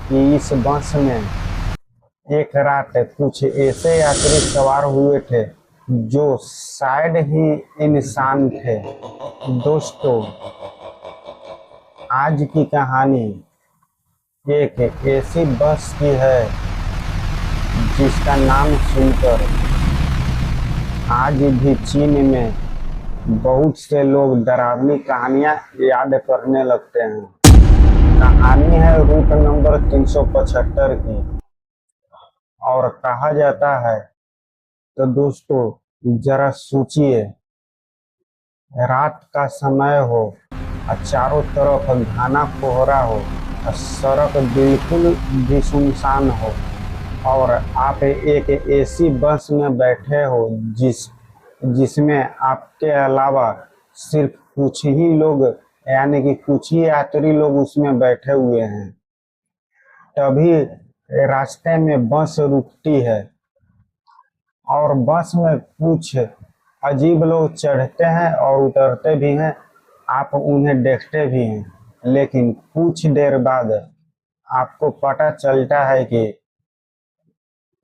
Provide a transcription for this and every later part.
कि इस बस में एक रात कुछ ऐसे यात्री सवार हुए थे जो शायद ही इंसान थे। दोस्तों, आज की कहानी एक ऐसी बस की है जिसका नाम सुनकर आज भी चीन में बहुत से लोग डरावनी कहानियां याद करने लगते हैं। कहानी है रूट नंबर 375 की और कहा जाता है, तो दोस्तों जरा सोचिए, रात का समय हो और चारों तरफ घना कोहरा हो और सड़क बिल्कुल भी सुनसान हो और आप एक ऐसी बस में बैठे हो जिसमें आपके अलावा सिर्फ कुछ ही लोग यानी कि कुछ ही यात्री लोग उसमें बैठे हुए हैं। तभी रास्ते में बस रुकती है और बस में कुछ अजीब लोग चढ़ते हैं और उतरते भी हैं। आप उन्हें देखते भी हैं, लेकिन कुछ देर बाद आपको पता चलता है कि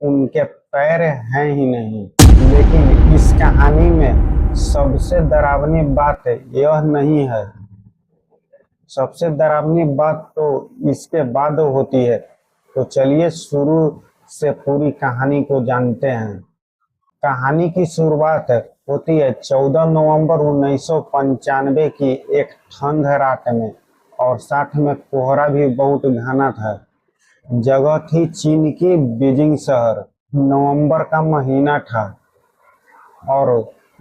उनके पैर हैं ही नहीं। लेकिन इस कहानी में सबसे डरावनी बात यह नहीं है, सबसे डरावनी बात तो इसके बाद होती है। तो चलिए शुरू से पूरी कहानी को जानते हैं। कहानी की शुरुआत होती है 14 नवंबर 1995 की एक ठंड रात में और साथ में कोहरा भी बहुत घना था। जगह थी चीन की बीजिंग शहर। नवंबर का महीना था और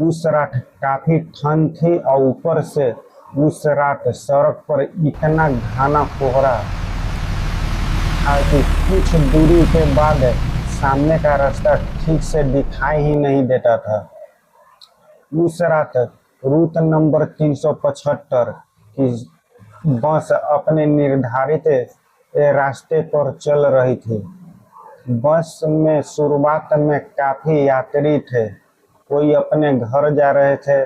उस रात काफी ठंड थी और ऊपर से उस रात सड़क पर इतना घना कोहरा था कि कुछ दूरी के बाद सामने का रास्ता ठीक से दिखाई ही नहीं देता था। उस रात रूट नंबर 375 की बस अपने निर्धारित रास्ते पर चल रही थी। बस में शुरुआत में काफी यात्री थे। कोई अपने घर जा रहे थे,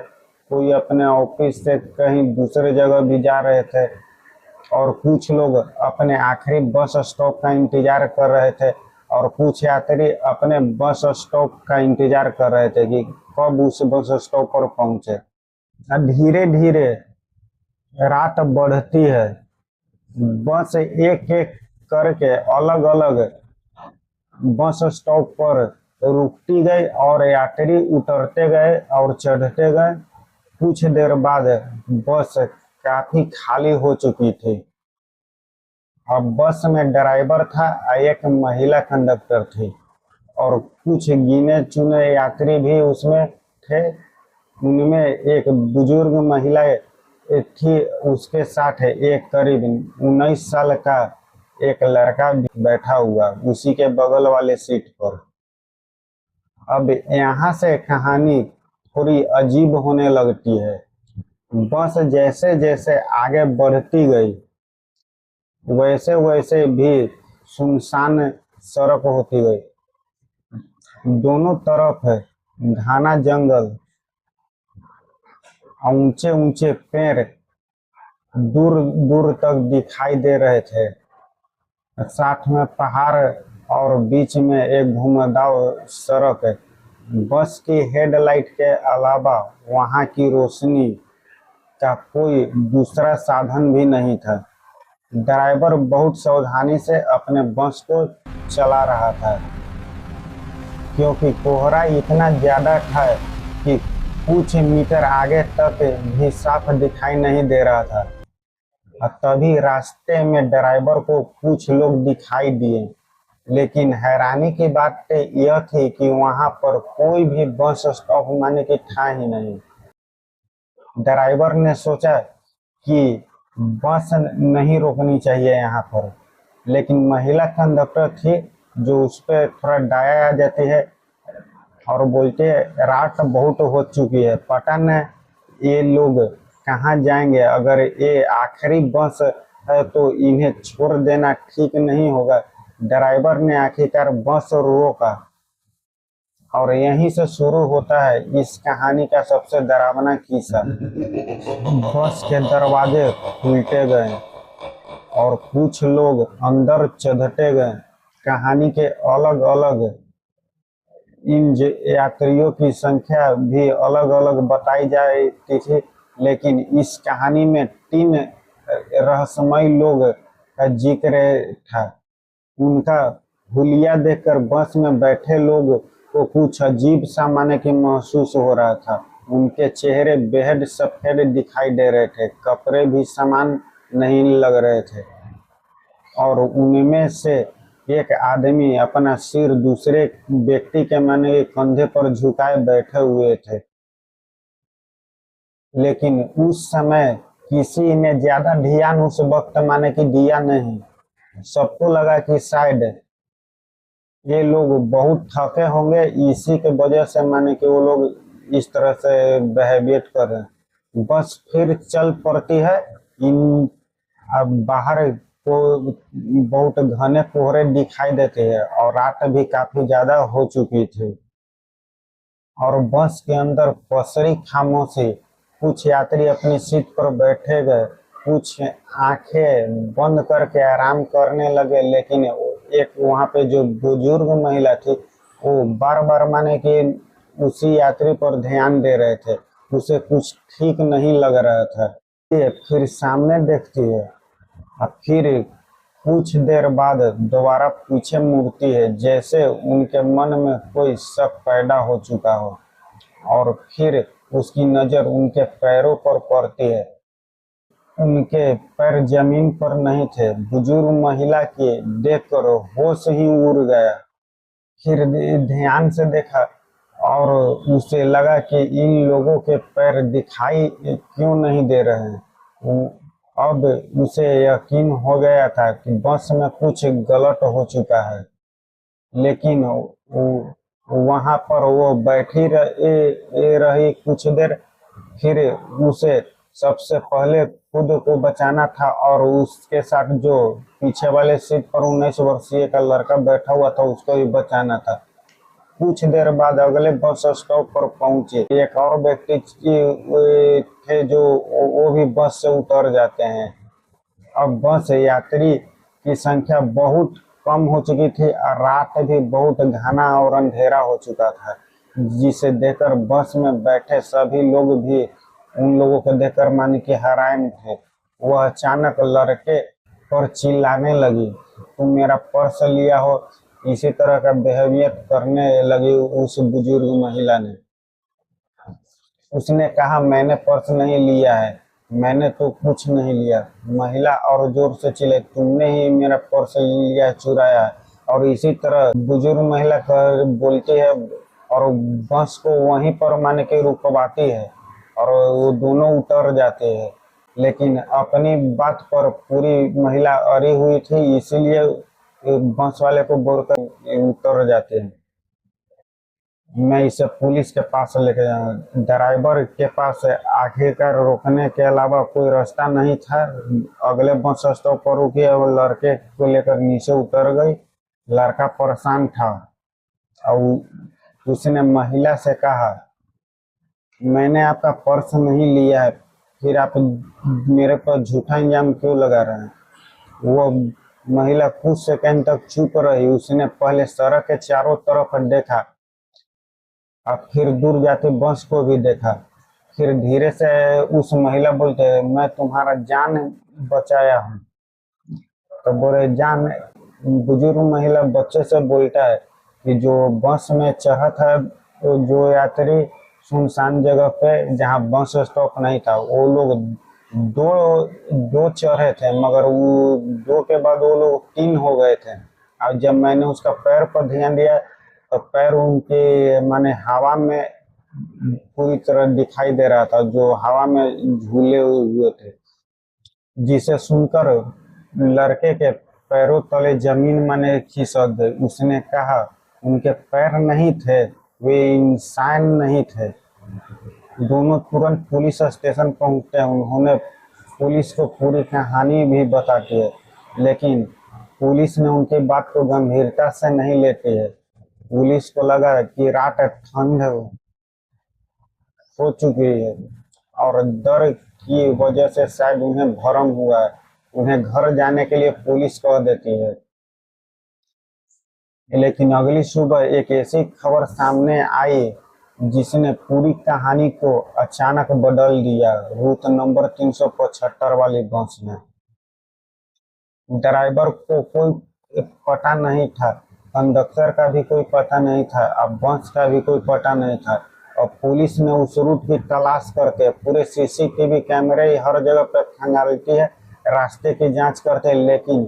कोई अपने ऑफिस से कहीं दूसरे जगह भी जा रहे थे और कुछ लोग अपने आखिरी बस स्टॉप का इंतजार कर रहे थे और कुछ यात्री अपने बस स्टॉप का इंतजार कर रहे थे कि कब उस बस स्टॉप पर पहुंचे। धीरे धीरे रात बढ़ती है। बस एक एक करके अलग अलग बस स्टॉप पर रुकती गई और यात्री उतरते गए और चढ़ते गए। कुछ देर बाद बस काफी खाली हो चुकी थी। अब बस में ड्राइवर था और एक महिला कंडक्टर थी और कुछ गिने चुने यात्री भी उसमें थे। उनमें एक बुजुर्ग महिला थी, उसके साथ एक करीब 19 साल का एक लड़का भी बैठा हुआ उसी के बगल वाले सीट पर। अब यहाँ से कहानी थोड़ी अजीब होने लगती है। बस जैसे जैसे आगे बढ़ती गई वैसे वैसे भी सुनसान सड़क होती गई। दोनों तरफ घना जंगल, ऊंचे ऊंचे पेड़ दूर दूर तक दिखाई दे रहे थे। साथ में पहाड़ और बीच में एक घुमावदार सड़क। बस की हेडलाइट के अलावा वहां की रोशनी का कोई दूसरा साधन भी नहीं था। ड्राइवर बहुत सावधानी से अपने बस को चला रहा था क्योंकि कोहरा इतना ज्यादा था कि कुछ मीटर आगे तक भी साफ दिखाई नहीं दे रहा था। और तभी रास्ते में ड्राइवर को कुछ लोग दिखाई दिए, लेकिन हैरानी की बात यह थी कि वहां पर कोई भी बस स्टॉप माने की था ही नहीं। ड्राइवर ने सोचा कि बस नहीं रोकनी चाहिए यहाँ पर, लेकिन महिला कंडक्टर थी जो उस पर थोड़ा दया आ जाती है और बोलते रात बहुत हो चुकी है, पता न ये लोग कहाँ जाएंगे। अगर ये आखिरी बस है तो इन्हें छोड़ देना ठीक नहीं होगा। ड्राइवर ने आखिरकार बस रोका और यहीं से शुरू होता है इस कहानी का सबसे डरावना किस्सा। बस के दरवाजे खुलते गए और कुछ लोग अंदर चढ़ते गए। कहानी के अलग अलग इन यात्रियों की संख्या भी अलग अलग बताई जाती थी, लेकिन इस कहानी में तीन रहस्यमय लोग का जिक्र था। उनका हुलिया देखकर बस में बैठे लोग को कुछ अजीब सा माने की महसूस हो रहा था। उनके चेहरे बेहद सफेद दिखाई दे रहे थे, कपड़े भी समान नहीं लग रहे थे, और उनमें से एक आदमी अपना सिर दूसरे व्यक्ति के माने के कंधे पर झुकाए बैठे हुए थे। लेकिन उस समय किसी ने ज्यादा ध्यान उस वक्त माने कि दिया नहीं। सबको लगा कि शायद ये लोग बहुत थके होंगे, इसी के वजह से माने कि वो लोग इस तरह से बिहेवियर कर रहे हैं। बस फिर चल पड़ती है। इन अब बाहर को बहुत घने कोहरे दिखाई देते हैं और रात भी काफी ज्यादा हो चुकी थी, और बस के अंदर पसरी खामोशी। कुछ यात्री अपनी सीट पर बैठे गए, कुछ आंखें बंद करके आराम करने लगे, लेकिन एक वहां पे जो बुजुर्ग महिला थी वो बार बार माने कि उसी यात्री पर ध्यान दे रहे थे। उसे कुछ ठीक नहीं लग रहा था। ये फिर सामने देखती है और फिर कुछ देर बाद दोबारा पीछे मुड़ती है, जैसे उनके मन में कोई शक पैदा हो चुका हो, और फिर उसकी नजर उनके पैरों पर पड़ती है। उनके पैर जमीन पर नहीं थे। बुजुर्ग महिला के देखकर होश ही उड़ गया। फिर ध्यान से देखा और उसे लगा कि इन लोगों के पैर दिखाई क्यों नहीं दे रहे हैं। अब उसे यकीन हो गया था कि बस में कुछ गलत हो चुका है, लेकिन वहां पर वो बैठी रही कुछ देर। फिर उसे सबसे पहले खुद को बचाना था, और उसके साथ जो पीछे वाले सीट पर 19 वर्षीय का लड़का बैठा हुआ था उसको भी बचाना था। कुछ देर बाद अगले बस स्टॉप पर पहुंचे। एक और व्यक्ति थे जो वो भी बस से उतर जाते हैं। अब बस यात्री की संख्या बहुत कम हो चुकी थी और रात भी बहुत घना और अंधेरा हो चुका था, जिसे देखकर बस में बैठे सभी लोग भी उन लोगों को देखकर माने कि हैरान थे। वह अचानक लड़के पर चिल्लाने लगी, तुम मेरा पर्स लिया हो। इसी तरह का बिहेवियर करने लगी उस बुजुर्ग महिला ने। उसने कहा, मैंने पर्स नहीं लिया है, मैंने तो कुछ नहीं लिया। महिला और जोर से चिल्लाई, तुमने ही मेरा पर्स लिया, चुराया है। और इसी तरह बुजुर्ग महिला कर बोलती है और बस को वहीं पर माने के रुकवाती है, और वो दोनों उतर जाते हैं। लेकिन अपनी बात पर पूरी महिला अड़ी हुई थी, इसीलिए बस वाले को बोलकर उतर जाते हैं। मैं इसे पुलिस के पास लेके जाऊँ। ड्राइवर के पास आखिरकार रोकने के अलावा कोई रास्ता नहीं था। अगले बस स्टॉप पर रुकी और लड़के को लेकर नीचे उतर गई। लड़का परेशान था और उसने महिला से कहा, मैंने आपका पर्स नहीं लिया है, फिर आप मेरे पर झूठा इल्जाम क्यों लगा रहे हैं। वो महिला कुछ सेकंड तक चुप रही। उसने पहले सड़क के चारों तरफ देखा, अब फिर दूर जाते बस को भी देखा। फिर धीरे से उस महिला बोलते, मैं तुम्हारा जान बचाया हूँ। तो बोले जान। बुजुर्ग महिला बच्चे से बोलता है कि जो बस में चढ़ा था तो जो यात्री सुनसान जगह पे जहाँ बस स्टॉप नहीं था, वो लोग दो दो चढ़े थे, मगर वो दो के बाद वो लोग तीन हो गए थे। और जब मैंने उसका पैर पर ध्यान दिया तो पैर उनके माने हवा में पूरी तरह दिखाई दे रहा था, जो हवा में झूले हुए थे। जिसे सुनकर लड़के के पैरों तले जमीन माने खिसक गई। उसने कहा, उनके पैर नहीं थे, वे इंसान नहीं थे। दोनों तुरंत पुलिस स्टेशन पहुंचते हैं। उन्होंने पुलिस को पूरी कहानी भी बताती है, लेकिन पुलिस ने उनकी बात को गंभीरता से नहीं लेती है। पुलिस को लगा कि रात ठंड हो चुकी है और डर की वजह से शायद उन्हें भ्रम हुआ है। उन्हें घर जाने के लिए पुलिस कह देती है। लेकिन अगली सुबह एक ऐसी खबर सामने आई जिसने पूरी कहानी को अचानक बदल दिया। रूट नंबर 375 वाली बस में ड्राइवर को कोई पता नहीं था, कंडक्टर का भी कोई पता नहीं था, अब बस का भी कोई पता नहीं था। और पुलिस ने उस रूट की तलाश करके पूरे सीसीटीवी कैमरे हर जगह पर खंगालती है, रास्ते की जांच करते, लेकिन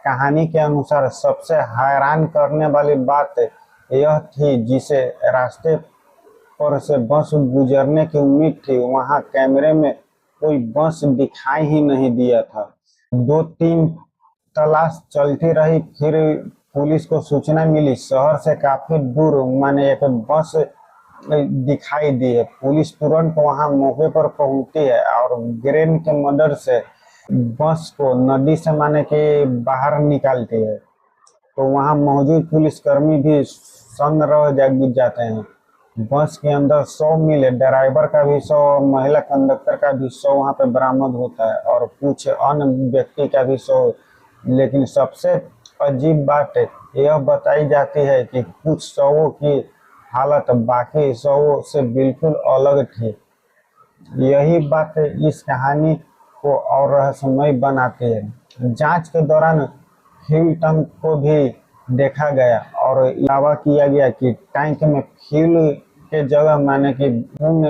कहानी के अनुसार सबसे हैरान करने वाली बात यह थी, जिसे रास्ते पर से बस गुजरने की उम्मीद थी, वहां कैमरे में कोई बस दिखाई ही नहीं दिया था। 2-3 तलाश चलती रही, फिर पुलिस को सूचना मिली शहर से काफी दूर माने एक बस दिखाई दी है। पुलिस तुरंत वहां मौके पर पहुंचती है और ग्रेन के मदद से बस को नदी से माने के बाहर निकालती है। तो वहां मौजूद पुलिसकर्मी भी सन्न रह जाते हैं। बस के अंदर 100 मिले, ड्राइवर का भी 100, महिला कंडक्टर का भी 100 वहां पे बरामद होता है और कुछ अन्य व्यक्ति का भी 100। लेकिन सबसे अजीब बात यह बताई जाती है कि कुछ 100 की हालत बाकी 100 से बिल्कुल अलग थी। यही बात इस कहानी को और रहस्यमय बनाती है। जांच के दौरान हिल्टन को भी देखा गया और दावा किया गया कि टैंक में फ्यूल के जगह माने कि खून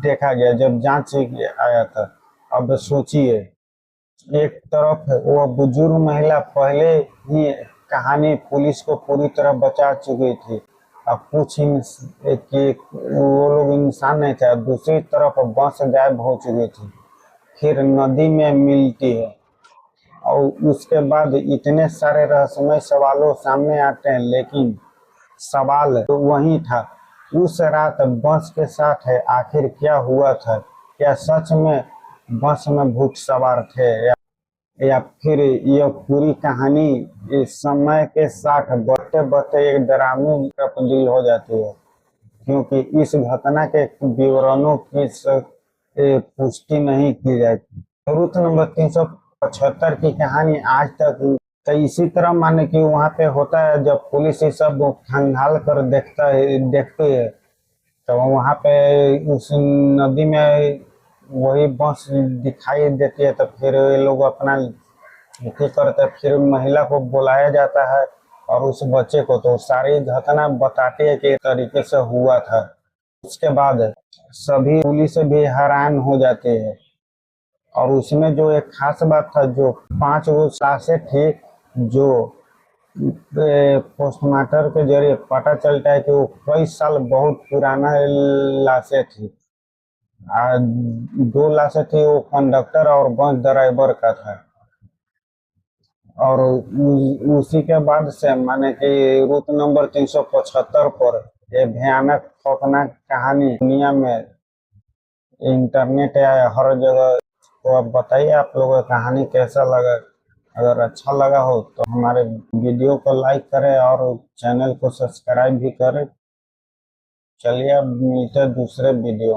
देखा गया जब जांच आया था। अब सोचिए, एक तरफ वो बुजुर्ग महिला पहले ही कहानी पुलिस को पूरी तरह बचा चुकी थी, अब कुछ कि वो लोग इंसान नहीं थे, दूसरी तरफ बस गायब हो चुकी थी, फिर नदी में मिलती है और उसके बाद इतने सारे रहस्यमय सवालों सामने आते हैं। लेकिन सवाल तो वही था, उस रात बस के साथ है आखिर क्या हुआ था? क्या सच में बस में भूत सवार थे या फिर यह पूरी कहानी इस समय के साथ बढ़ते बढ़ते एक डरावनी तब्दील हो जाती है, क्योंकि इस घटना के विवरणों की पुष्टि नहीं की जाती। रूट नंबर 375 की कहानी आज तक तो इसी तरह माने कि वहां पे होता है, जब पुलिस ये सब खंगाल कर देखती है तो वहां पे उस नदी में वही बस दिखाई देती है, तो फिर ये लोग अपना करते, फिर महिला को बुलाया जाता है और उस बच्चे को, तो सारी घटना बताती है कि तरीके से हुआ था। उसके बाद सभी पुलिस भी हैरान हो जाती है और उसमें जो एक खास बात था, जो 5 वो लाशें थी जो पोस्टमार्टम के जरिए पता चलता है कि वो कई साल बहुत पुराना लाशें थी। 2 लाशें थी वो कंडक्टर और बस ड्राइवर का था। और उसी के बाद से माने कि रूट नंबर 375 पर ये भयानक खौफनाक कहानी दुनिया में इंटरनेट या हर जगह। तो अब बताइए आप लोगों को कहानी कैसा लगा? अगर अच्छा लगा हो तो हमारे वीडियो को लाइक करें और चैनल को सब्सक्राइब भी करें। चलिए अब मिलते हैं दूसरे वीडियो में।